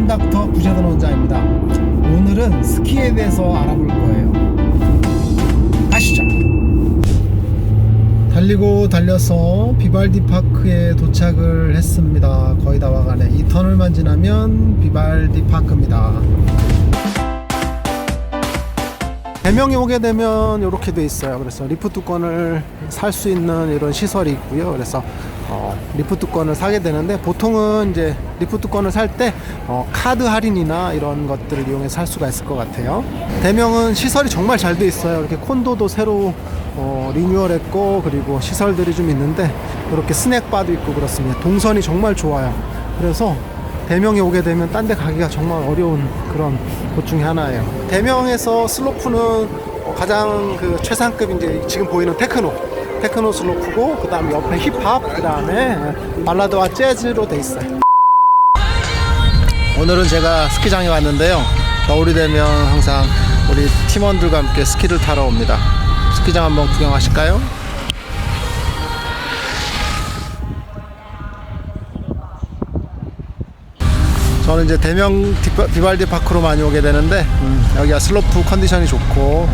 닥터 구재돈 원장입니다. 오늘은 스키에 대해서 알아볼 거예요. 가시죠. 달리고 달려서 비발디 파크에 도착을 했습니다. 거의 다 와가네. 이 터널만 지나면 비발디 파크입니다. 대명에 오게 되면 이렇게 돼 있어요. 그래서 리프트권을 살 수 있는 이런 시설이 있고요. 그래서 리프트권을 사게 되는데, 보통은 이제 리프트권을 살 때 카드 할인이나 이런 것들을 이용해서 살 수가 있을 것 같아요. 대명은 시설이 정말 잘 돼 있어요. 이렇게 콘도도 새로 리뉴얼했고, 그리고 시설들이 좀 있는데 이렇게 스낵바도 있고 그렇습니다. 동선이 정말 좋아요. 그래서 대명에 오게 되면 딴 데 가기가 정말 어려운 그런 곳 중에 하나예요. 대명에서 슬로프는 가장 그 최상급, 이제 지금 보이는 테크노 슬로프고, 그 다음 옆에 힙합, 그 다음에 발라드와 재즈로 돼 있어요. 오늘은 제가 스키장에 왔는데요. 겨울이 되면 항상 우리 팀원들과 함께 스키를 타러 옵니다. 스키장 한번 구경하실까요? 저는 이제 대명 비발디 파크로 많이 오게 되는데, 여기가 슬로프 컨디션이 좋고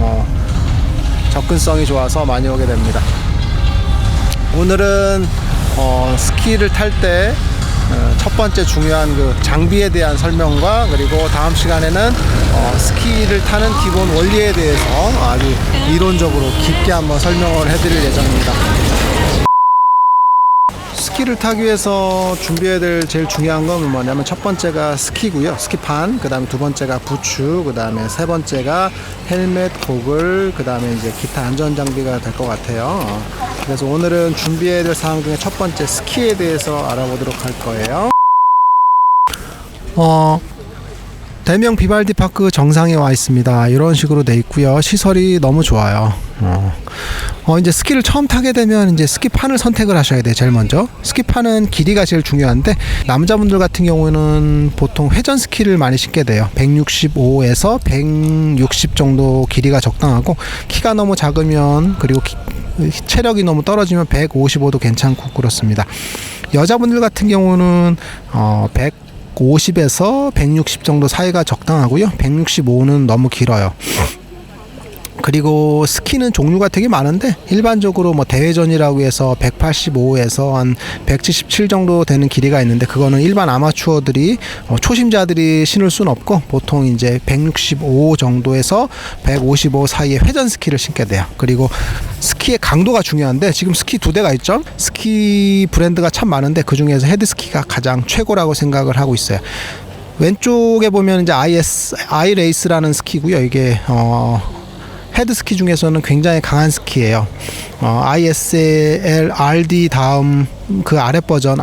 접근성이 좋아서 많이 오게 됩니다. 오늘은 스키를 탈 때 첫 번째 중요한 그 장비에 대한 설명과, 그리고 다음 시간에는 스키를 타는 기본 원리에 대해서 아주 이론적으로 깊게 한번 설명을 해드릴 예정입니다. 스키를 타기 위해서 준비해야 될 제일 중요한 건 뭐냐면, 첫 번째가 스키고요. 스키판, 그 다음에 두 번째가 부츠, 그 다음에 세 번째가 헬멧, 고글, 그 다음에 이제 기타 안전 장비가 될 것 같아요. 그래서 오늘은 준비해야 될 사항 중에 첫 번째 스키에 대해서 알아보도록 할 거예요. 대명 비발디 파크 정상에 와 있습니다. 이런 식으로 돼 있고요. 시설이 너무 좋아요. 이제 스키를 처음 타게 되면 이제 스키판을 선택을 하셔야 돼요. 제일 먼저 스키판은 길이가 제일 중요한데, 남자분들 같은 경우는 보통 회전 스키를 많이 신게 돼요. 165에서 160 정도 길이가 적당하고, 키가 너무 작으면, 그리고 체력이 너무 떨어지면 155도 괜찮고 그렇습니다. 여자분들 같은 경우는 150에서 160 정도 사이가 적당하고요. 165는 너무 길어요. 그리고 스키는 종류가 되게 많은데, 일반적으로 뭐 대회전이라고 해서 185에서 한 177 정도 되는 길이가 있는데, 그거는 일반 아마추어들이 초심자들이 신을 수는 없고, 보통 이제 165 정도에서 155 사이에 회전 스키를 신게 돼요. 그리고 스키의 강도가 중요한데, 지금 스키 두 대가 있죠. 스키 브랜드가 참 많은데 그 중에서 헤드스키가 가장 최고라고 생각을 하고 있어요. 왼쪽에 보면 이제 아이레이스라는 스키고요. 이게 헤드스키 중에서는 굉장히 강한 스키예요. ISL RD 다음 그 아래 버전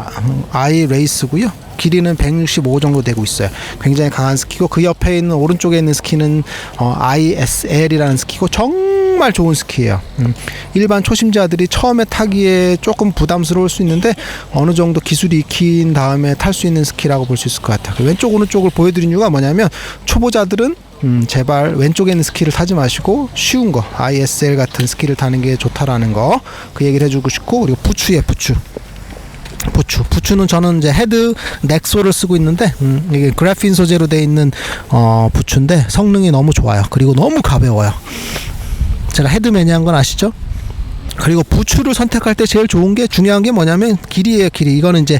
iRace고요. 길이는 165 정도 되고 있어요. 굉장히 강한 스키고, 그 옆에 있는 오른쪽에 있는 스키는 ISL이라는 스키고, 정말 좋은 스키예요. 일반 초심자들이 처음에 타기에 조금 부담스러울 수 있는데, 어느 정도 기술이 익힌 다음에 탈 수 있는 스키라고 볼 수 있을 것 같아요. 왼쪽 오른쪽을 보여드린 이유가 뭐냐면, 초보자들은 제발 왼쪽에 있는 스키를 타지 마시고 쉬운 거 ISL 같은 스키를 타는 게 좋다라는 거, 그 얘기를 해주고 싶고, 그리고 부츠는 저는 이제 헤드 넥소를 쓰고 있는데, 이게 그래핀 소재로 되어 있는 부츠인데 성능이 너무 좋아요. 그리고 너무 가벼워요. 제가 헤드 매니아인 건 아시죠? 그리고 부츠를 선택할 때 제일 좋은 게, 중요한 게 뭐냐면 길이에요. 길이. 이거는 이제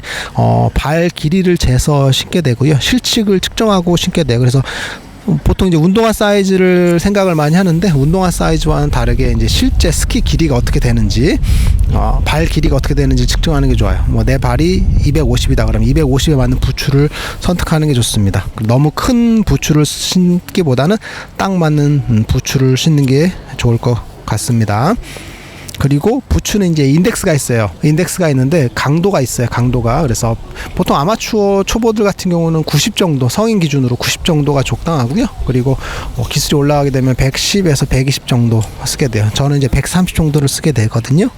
발 길이를 재서 신게 되고요. 실측을 측정하고 신게 돼요. 그래서 보통 이제 운동화 사이즈를 생각을 많이 하는데, 운동화 사이즈와는 다르게 이제 실제 스키 길이가 어떻게 되는지, 발 길이가 어떻게 되는지 측정하는 게 좋아요. 뭐 내 발이 250이다 그러면 250에 맞는 부츠를 선택하는 게 좋습니다. 너무 큰 부츠를 신기보다는 딱 맞는 부츠를 신는 게 좋을 것 같습니다. 그리고 부츠는 이제 인덱스가 있어요. 인덱스가 있는데 강도가 있어요. 강도가. 그래서 보통 아마추어 초보들 같은 경우는 90 정도, 성인 기준으로 90 정도가 적당하고요. 그리고 기술이 올라가게 되면 110에서 120 정도 쓰게 돼요. 저는 이제 130 정도를 쓰게 되거든요.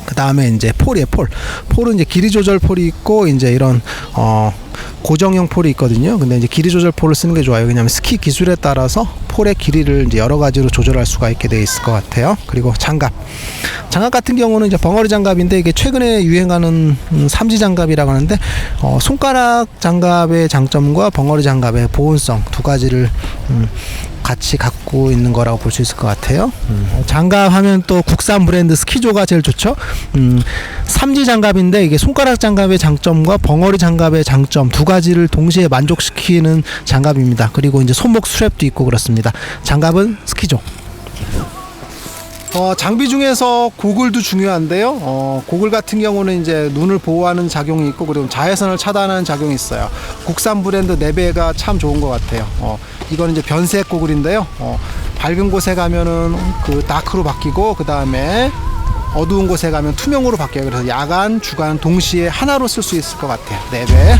그 다음에 이제 폴이에요. 폴은 이제 길이 조절 폴이 있고, 이제 이런 고정형 폴이 있거든요. 근데 이제 길이 조절 폴을 쓰는 게 좋아요. 왜냐하면 스키 기술에 따라서 폴의 길이를 이제 여러 가지로 조절할 수가 있게 돼 있을 것 같아요. 그리고 장갑 같은 경우는 이제 벙어리 장갑인데 이게 최근에 유행하는 삼지 장갑이라고 하는데 손가락 장갑의 장점과 벙어리 장갑의 보온성 두 가지를 같이 갖고 있는 거라고 볼 수 있을 것 같아요. 장갑 하면 또 국산 브랜드 스키조가 제일 좋죠. 삼지 장갑인데 이게 손가락 장갑의 장점과 벙어리 장갑의 장점 두 가지를 동시에 만족시키는 장갑입니다. 그리고 이제 손목 스트랩도 있고 그렇습니다. 장갑은 스키조. 장비 중에서 고글도 중요한데요. 고글 같은 경우는 이제 눈을 보호하는 작용이 있고 그리고 자외선을 차단하는 작용이 있어요. 국산 브랜드 네베가 참 좋은 것 같아요. 이거는 이제 변색 고글인데요. 밝은 곳에 가면은 그 다크로 바뀌고 그 다음에 어두운 곳에 가면 투명으로 바뀌어요. 그래서 야간, 주간 동시에 하나로 쓸 수 있을 것 같아요. 네베.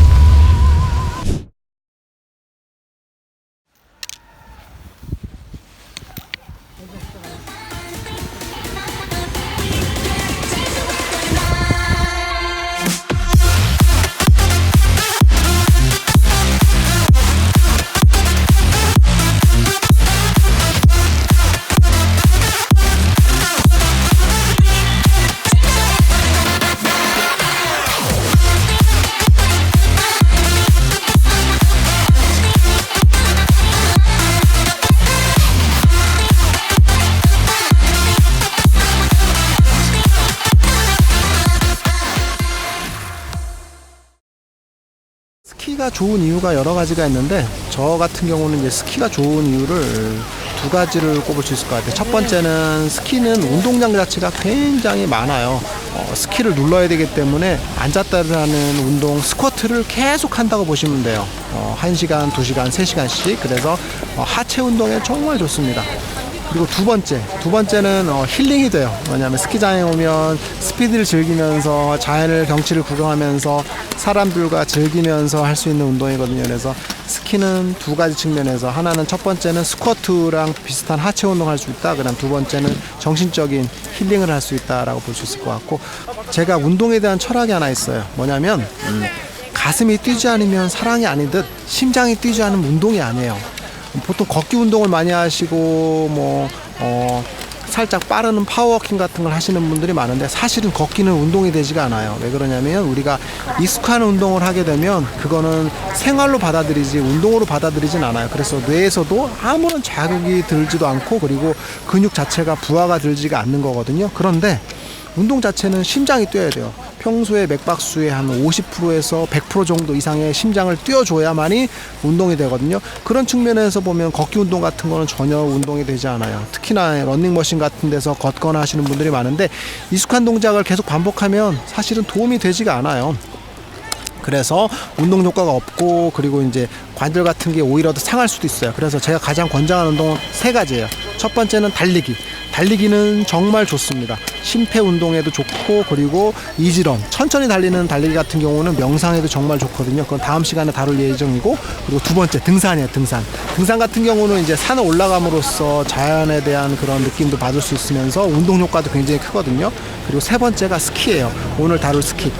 스키가 좋은 이유가 여러 가지가 있는데 저 같은 경우는 이제 스키가 좋은 이유를 두 가지를 꼽을 수 있을 것 같아요. 첫 번째는 스키는 운동량 자체가 굉장히 많아요. 스키를 눌러야 되기 때문에 앉았다를 하는 운동 스쿼트를 계속 한다고 보시면 돼요. 1시간, 2시간, 3시간씩. 그래서 하체 운동에 정말 좋습니다. 그리고 두 번째는 힐링이 돼요. 왜냐하면 스키장에 오면 스피드를 즐기면서 자연을 경치를 구경하면서 사람들과 즐기면서 할 수 있는 운동이거든요. 그래서 스키는 두 가지 측면에서 하나는 첫 번째는 스쿼트랑 비슷한 하체 운동을 할 수 있다. 그다음 두 번째는 정신적인 힐링을 할 수 있다라고 볼 수 있을 것 같고 제가 운동에 대한 철학이 하나 있어요. 뭐냐면 가슴이 뛰지 않으면 사랑이 아니듯 심장이 뛰지 않으면 운동이 아니에요. 보통 걷기 운동을 많이 하시고 살짝 빠르는 파워워킹 같은 걸 하시는 분들이 많은데 사실은 걷기는 운동이 되지가 않아요. 왜 그러냐면 우리가 익숙한 운동을 하게 되면 그거는 생활로 받아들이지 운동으로 받아들이진 않아요. 그래서 뇌에서도 아무런 자극이 들지도 않고 그리고 근육 자체가 부하가 들지가 않는 거거든요. 그런데 운동 자체는 심장이 뛰어야 돼요. 평소에 맥박수의 한 50%에서 100% 정도 이상의 심장을 뛰어줘야만이 운동이 되거든요. 그런 측면에서 보면 걷기 운동 같은 거는 전혀 운동이 되지 않아요. 특히나 러닝머신 같은 데서 걷거나 하시는 분들이 많은데 익숙한 동작을 계속 반복하면 사실은 도움이 되지가 않아요. 그래서 운동 효과가 없고 그리고 이제 관절 같은 게 오히려 더 상할 수도 있어요. 그래서 제가 가장 권장하는 운동은 세 가지예요. 첫 번째는 달리기는 정말 좋습니다. 심폐 운동에도 좋고 그리고 이지런 천천히 달리는 달리기 같은 경우는 명상에도 정말 좋거든요. 그건 다음 시간에 다룰 예정이고 그리고 두 번째 등산이에요. 등산 같은 경우는 이제 산을 올라감으로써 자연에 대한 그런 느낌도 받을 수 있으면서 운동 효과도 굉장히 크거든요. 그리고 세 번째가 스키예요. 오늘 다룰 스키.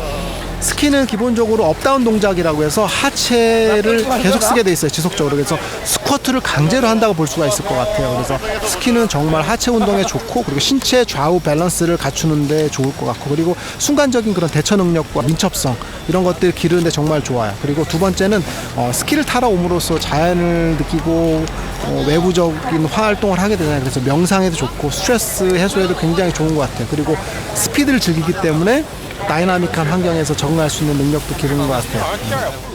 스키는 기본적으로 업다운 동작이라고 해서 하체를 계속 쓰게 돼 있어요. 지속적으로. 그래서 스쿼트를 강제로 한다고 볼 수가 있을 것 같아요. 그래서 스키는 정말 하체 운동에 좋고 그리고 신체 좌우 밸런스를 갖추는 데 좋을 것 같고 그리고 순간적인 그런 대처 능력과 민첩성 이런 것들 기르는 데 정말 좋아요. 그리고 두 번째는 스키를 타러 옴으로써 자연을 느끼고 외부적인 활동을 하게 되잖아요. 그래서 명상에도 좋고 스트레스 해소에도 굉장히 좋은 것 같아요. 그리고 스피드를 즐기기 때문에 다이나믹한 환경에서 적응할 수 있는 능력도 기르는 것 같아요.